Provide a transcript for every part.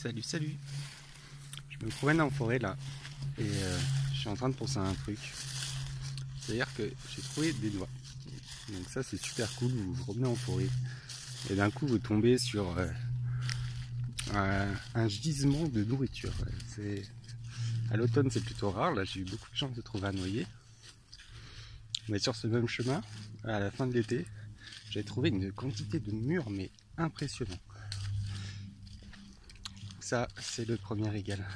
Salut, salut. Je me promène en forêt là et je suis en train de penser à un truc. C'est-à-dire que j'ai trouvé des noix. Donc ça c'est super cool, vous vous promenez en forêt et d'un coup vous tombez sur un gisement de nourriture. À l'automne c'est plutôt rare, là j'ai eu beaucoup de chance de trouver un noyer. Mais sur ce même chemin, à la fin de l'été, j'ai trouvé une quantité de mûres mais impressionnant. Ça c'est le premier régal.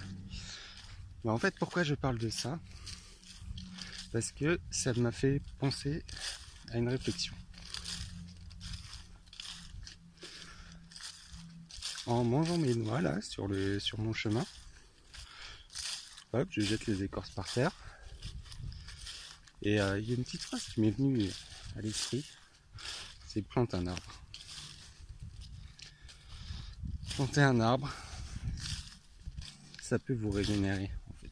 Mais en fait pourquoi je parle de ça? Parce que ça m'a fait penser à une réflexion. En mangeant mes noix là sur mon chemin, hop, je jette les écorces par terre. Et il y a une petite phrase qui m'est venue à l'esprit, c'est plante un arbre. Planter un arbre, ça peut vous régénérer en fait.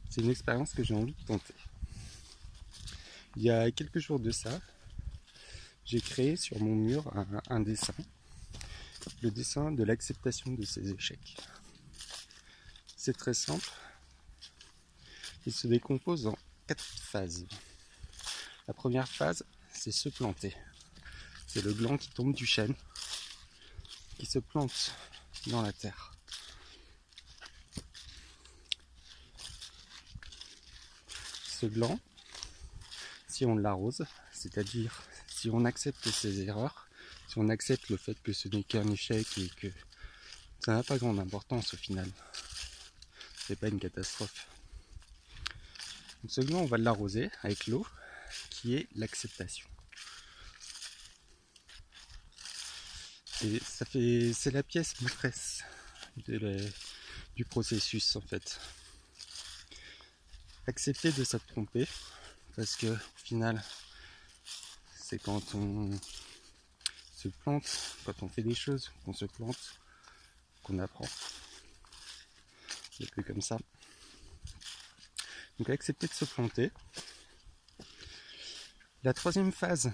C'est une expérience que j'ai envie de tenter. Il y a quelques jours de ça, j'ai créé sur mon mur un dessin. Le dessin de l'acceptation de ses échecs. C'est très simple. Il se décompose en 4 phases. La première phase, c'est se planter. C'est le gland qui tombe du chêne, qui se plante dans la terre. Ce gland, si on l'arrose, c'est-à-dire si on accepte ses erreurs, si on accepte le fait que ce n'est qu'un échec et que ça n'a pas grande importance au final, c'est pas une catastrophe. Donc ce gland, on va l'arroser avec l'eau, qui est l'acceptation. Et c'est la pièce maîtresse du processus en fait. Accepter de s'être trompé, parce que au final, c'est quand on se plante, quand on fait des choses, qu'on se plante, qu'on apprend. C'est plus comme ça. Donc accepter de se planter. La troisième phase,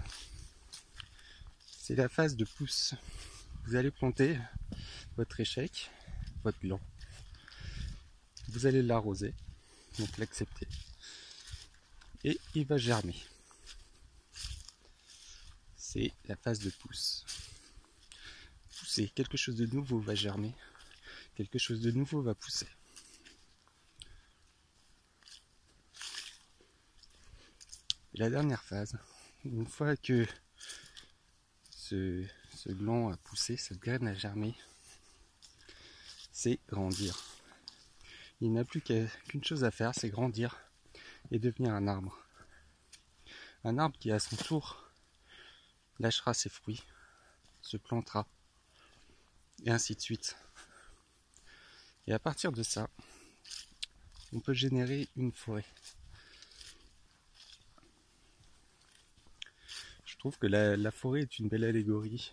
c'est la phase de pousse. Vous allez planter votre échec, votre gland. Vous allez l'arroser, donc l'accepter. Et il va germer. C'est la phase de pousse. Pousser, quelque chose de nouveau va germer, quelque chose de nouveau va pousser. Et la dernière phase, une fois que ce gland a poussé, cette graine a germé, c'est grandir. Il n'a plus qu'une chose à faire, c'est grandir et devenir un arbre. Un arbre qui à son tour lâchera ses fruits, se plantera, et ainsi de suite. Et à partir de ça, on peut générer une forêt. Je trouve que la forêt est une belle allégorie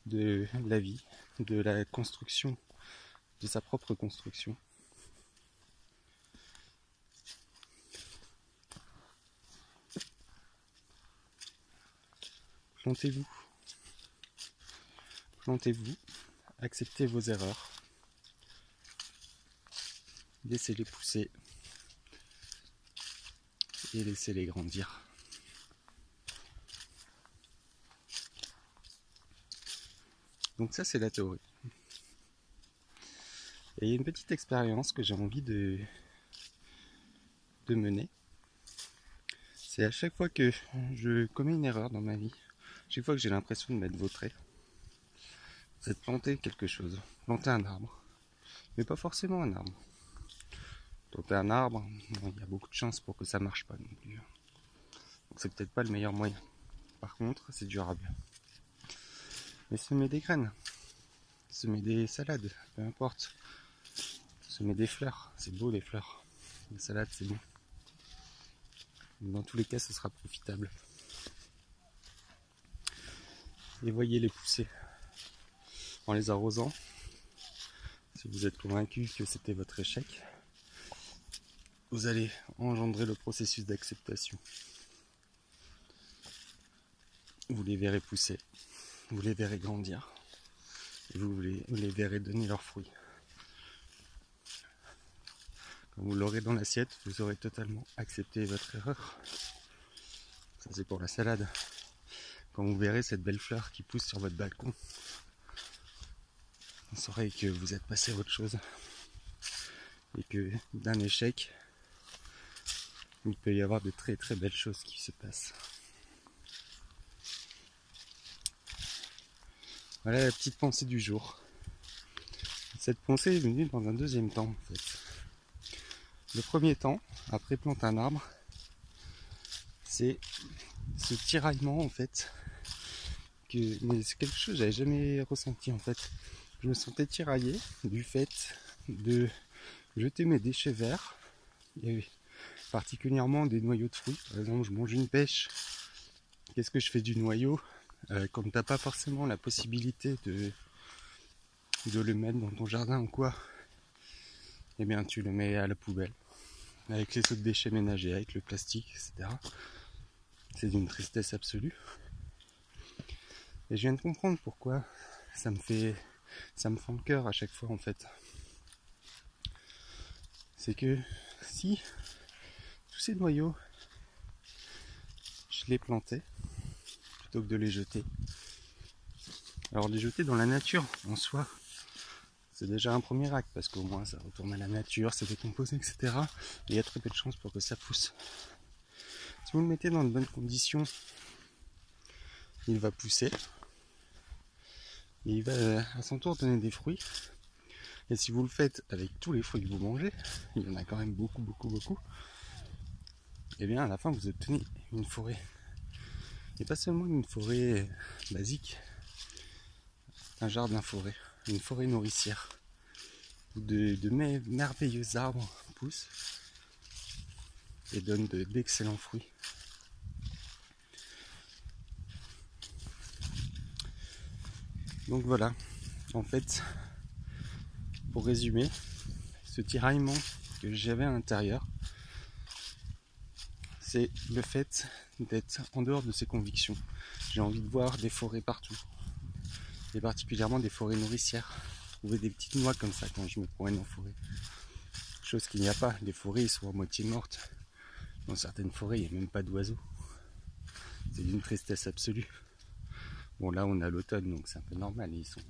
de la vie, de la construction, de sa propre construction. Plantez-vous. Plantez-vous. Acceptez vos erreurs. Laissez-les pousser. Et laissez-les grandir. Donc ça c'est la théorie. Et il y a une petite expérience que j'ai envie de mener. C'est à chaque fois que je commets une erreur dans ma vie, chaque fois que j'ai l'impression de m'être vautré, c'est de planter quelque chose, planter un arbre. Mais pas forcément un arbre. Planter un arbre, il y a beaucoup de chances pour que ça marche pas non plus. Donc c'est peut-être pas le meilleur moyen. Par contre, c'est durable. Mais semer des graines, semer des salades, peu importe. Semer des fleurs, c'est beau les fleurs. Les salades, c'est bon. Dans tous les cas, ce sera profitable. Et voyez-les pousser. En les arrosant, si vous êtes convaincu que c'était votre échec, vous allez engendrer le processus d'acceptation. Vous les verrez pousser, vous les verrez grandir. et vous les verrez donner leurs fruits. Quand vous l'aurez dans l'assiette, vous aurez totalement accepté votre erreur. Ça c'est pour la salade. Quand vous verrez cette belle fleur qui pousse sur votre balcon, vous saurez que vous êtes passé à autre chose. Et que d'un échec, il peut y avoir de très très belles choses qui se passent. Voilà la petite pensée du jour. Cette pensée est venue dans un deuxième temps en fait. Le premier temps, après planter un arbre, c'est ce tiraillement en fait. Mais c'est quelque chose que j'avais jamais ressenti en fait. Je me sentais tiraillé du fait de jeter mes déchets verts, et particulièrement des noyaux de fruits. Par exemple, je mange une pêche. Qu'est-ce que je fais du noyau quand t'as pas forcément la possibilité de le mettre dans ton jardin ou quoi? Eh bien, tu le mets à la poubelle avec les autres déchets ménagers, avec le plastique, etc. C'est d'une tristesse absolue. Et je viens de comprendre pourquoi ça me fend le cœur à chaque fois en fait. C'est que si tous ces noyaux, je les plantais plutôt que de les jeter. Alors les jeter dans la nature en soi, c'est déjà un premier acte parce qu'au moins ça retourne à la nature, c'est décomposé, etc. Et il y a très peu de chances pour que ça pousse. Si vous le mettez dans de bonnes conditions, il va pousser. Et il va à son tour donner des fruits. Et si vous le faites avec tous les fruits que vous mangez, il y en a quand même beaucoup, et bien à la fin vous obtenez une forêt. Et pas seulement une forêt basique, un jardin forêt, une forêt nourricière, où de merveilleux arbres poussent et donnent d'excellents fruits. Donc voilà, en fait, pour résumer, ce tiraillement que j'avais à l'intérieur, c'est le fait d'être en dehors de ses convictions. J'ai envie de voir des forêts partout, et particulièrement des forêts nourricières. Trouver des petites noix comme ça quand je me promène en forêt. Chose qu'il n'y a pas, les forêts sont à moitié mortes. Dans certaines forêts, il n'y a même pas d'oiseaux. C'est d'une tristesse absolue. Bon là on a l'automne donc c'est un peu normal, ils sont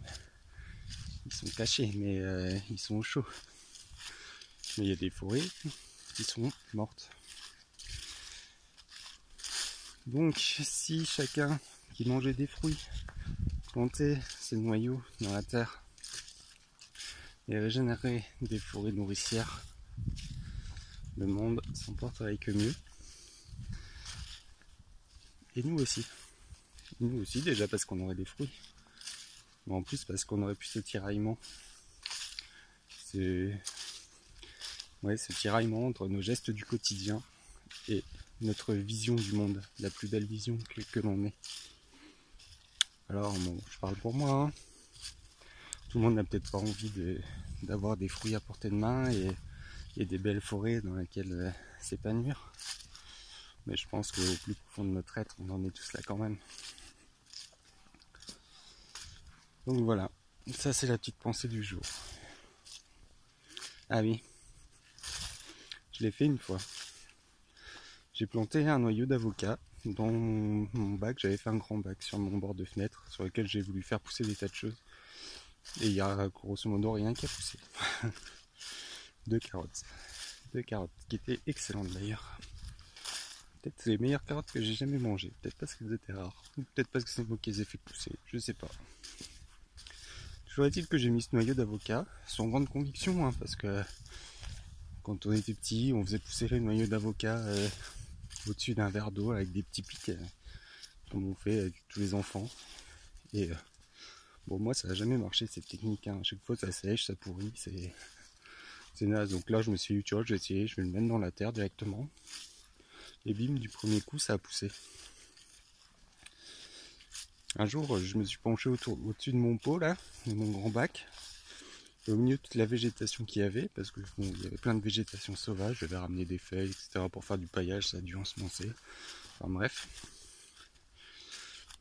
cachés mais ils sont au chaud. Mais il y a des forêts qui sont mortes. Donc si chacun qui mangeait des fruits plantait ses noyaux dans la terre et régénérait des forêts nourricières, le monde s'en porterait que mieux. Et nous aussi. Nous aussi déjà parce qu'on aurait des fruits. Mais en plus parce qu'on aurait plus ce tiraillement. Ce tiraillement entre nos gestes du quotidien et notre vision du monde, la plus belle vision que l'on ait. Alors bon, je parle pour moi, hein. Tout le monde n'a peut-être pas envie d'avoir des fruits à portée de main et des belles forêts dans lesquelles s'épanouir. Mais je pense qu'au plus profond de notre être, on en est tous là quand même. Donc voilà, ça c'est la petite pensée du jour. Ah oui, je l'ai fait une fois. J'ai planté un noyau d'avocat dans mon bac. J'avais fait un grand bac sur mon bord de fenêtre sur lequel j'ai voulu faire pousser des tas de choses. Et il y a grosso modo rien qui a poussé. Deux carottes qui étaient excellentes d'ailleurs. Peut-être les meilleures carottes que j'ai jamais mangées. Peut-être parce qu'elles étaient rares. Ou peut-être parce que c'est moi qui les ai fait pousser. Je sais pas. Toujours est-il que j'ai mis ce noyau d'avocat sans grande conviction, hein, parce que quand on était petit, on faisait pousser les noyaux d'avocat au-dessus d'un verre d'eau avec des petits pics, comme on fait avec tous les enfants. Et bon, moi ça n'a jamais marché cette technique, hein. À chaque fois ça sèche, ça pourrit, c'est naze. Donc là je me suis dit, tu vois, je vais essayer, je vais le mettre dans la terre directement. Et bim, du premier coup ça a poussé. Un jour je me suis penché au-dessus de mon pot là, de mon grand bac. Et au milieu de toute la végétation qu'il y avait, parce que bon, il y avait plein de végétation sauvage, j'avais ramené des feuilles, etc. pour faire du paillage, ça a dû ensemencer. Enfin bref.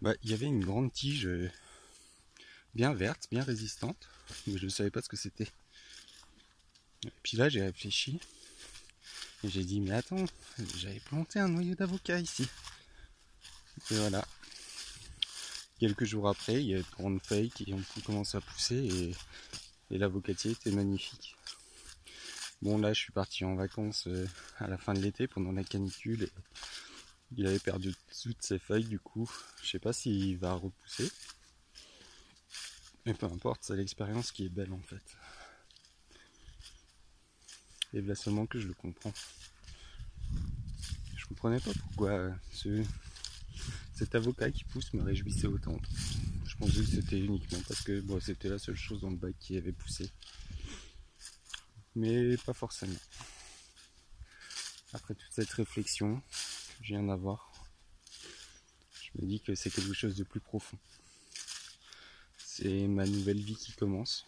Bah, il y avait une grande tige bien vertes, bien résistantes, mais je ne savais pas ce que c'était. Et puis là j'ai réfléchi et j'ai dit mais attends, j'avais planté un noyau d'avocat ici. Et voilà. Quelques jours après, il y a de grandes feuilles qui ont commencé à pousser et l'avocatier était magnifique. Bon là je suis parti en vacances à la fin de l'été pendant la canicule et il avait perdu toutes ses feuilles du coup. Je sais pas s'il va repousser. Mais peu importe, c'est l'expérience qui est belle en fait. Et là seulement que je le comprends. Je comprenais pas pourquoi cet avocat qui pousse me réjouissait autant. Je pensais que c'était uniquement parce que bon, c'était la seule chose dans le bac qui avait poussé. Mais pas forcément. Après toute cette réflexion que je viens d'avoir, je me dis que c'est quelque chose de plus profond. C'est ma nouvelle vie qui commence.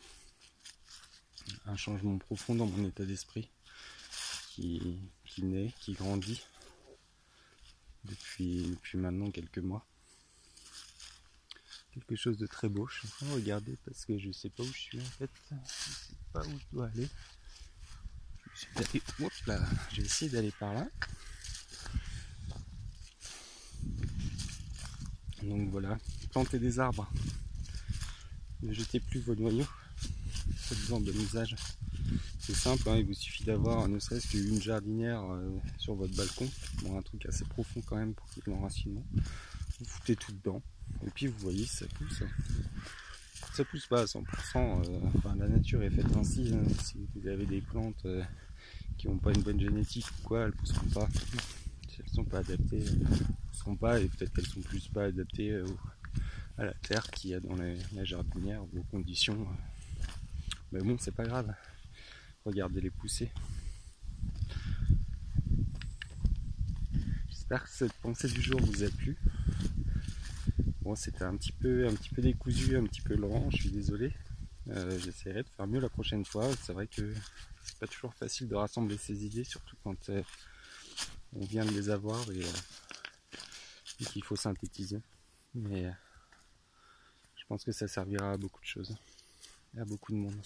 Un changement profond dans mon état d'esprit qui naît, qui grandit depuis maintenant quelques mois. Quelque chose de très beau. Je suis en train de regarder parce que je sais pas où je suis en fait. Je sais pas où je dois aller. Oups là, j'ai essayé d'aller par là. Donc voilà, plantez des arbres. Ne jetez plus vos noyaux. Faites-en bon usage. C'est simple, hein, il vous suffit d'avoir ne serait-ce qu'une jardinière sur votre balcon. Bon, un truc assez profond quand même pour qu'il y ait de l'enracinement. Vous foutez tout dedans. Et puis vous voyez, ça pousse. Ça pousse pas à 100%. Enfin, la nature est faite ainsi. Hein. Si vous avez des plantes qui n'ont pas une bonne génétique ou quoi, elles pousseront pas. Si elles sont pas adaptées, elles pousseront pas. Et peut-être qu'elles sont plus pas adaptées à la terre qu'il y a dans la jardinière ou aux conditions. Mais bon, c'est pas grave. Regardez les pousser. J'espère que cette pensée du jour vous a plu. Bon, c'était un petit peu décousu, un petit peu lent, je suis désolé. J'essaierai de faire mieux la prochaine fois. C'est vrai que c'est pas toujours facile de rassembler ses idées, surtout quand on vient de les avoir et qu'il faut synthétiser. Mais je pense que ça servira à beaucoup de choses, à beaucoup de monde.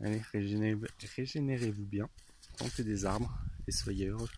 Allez, régénérez-vous bien, plantez des arbres et soyez heureux.